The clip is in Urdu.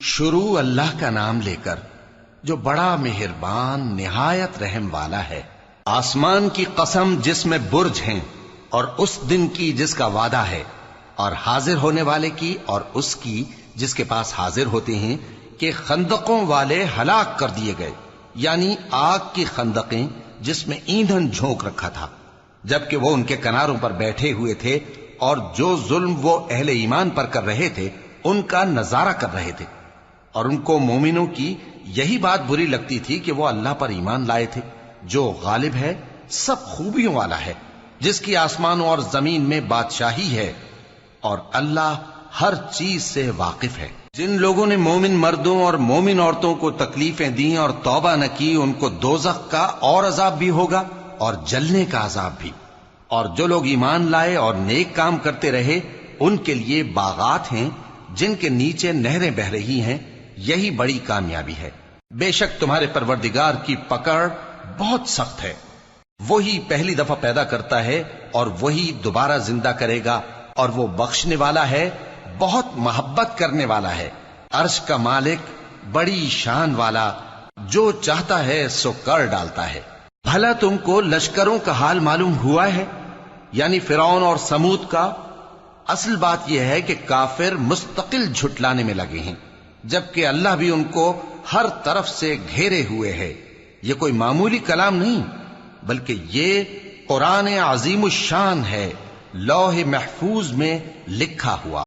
شروع اللہ کا نام لے کر جو بڑا مہربان نہایت رحم والا ہے۔ آسمان کی قسم جس میں برج ہیں، اور اس دن کی جس کا وعدہ ہے، اور حاضر ہونے والے کی اور اس کی جس کے پاس حاضر ہوتے ہیں، کہ خندقوں والے ہلاک کر دیے گئے، یعنی آگ کی خندقیں جس میں ایندھن جھونک رکھا تھا، جبکہ وہ ان کے کناروں پر بیٹھے ہوئے تھے، اور جو ظلم وہ اہل ایمان پر کر رہے تھے ان کا نظارہ کر رہے تھے، اور ان کو مومنوں کی یہی بات بری لگتی تھی کہ وہ اللہ پر ایمان لائے تھے، جو غالب ہے، سب خوبیوں والا ہے، جس کی آسمانوں اور زمین میں بادشاہی ہے، اور اللہ ہر چیز سے واقف ہے۔ جن لوگوں نے مومن مردوں اور مومن عورتوں کو تکلیفیں دیں اور توبہ نہ کی، ان کو دوزخ کا اور عذاب بھی ہوگا اور جلنے کا عذاب بھی، اور جو لوگ ایمان لائے اور نیک کام کرتے رہے ان کے لیے باغات ہیں جن کے نیچے نہریں بہ رہی ہیں، یہی بڑی کامیابی ہے۔ بے شک تمہارے پروردگار کی پکڑ بہت سخت ہے، وہی پہلی دفعہ پیدا کرتا ہے اور وہی دوبارہ زندہ کرے گا، اور وہ بخشنے والا ہے، بہت محبت کرنے والا ہے۔ عرش کا مالک، بڑی شان والا، جو چاہتا ہے سو کر ڈالتا ہے۔ بھلا تم کو لشکروں کا حال معلوم ہوا ہے، یعنی فرعون اور سمود کا؟ اصل بات یہ ہے کہ کافر مستقل جھٹلانے میں لگے ہیں، جبکہ اللہ بھی ان کو ہر طرف سے گھیرے ہوئے ہے۔ یہ کوئی معمولی کلام نہیں، بلکہ یہ قرآن عظیم الشان ہے، لوح محفوظ میں لکھا ہوا۔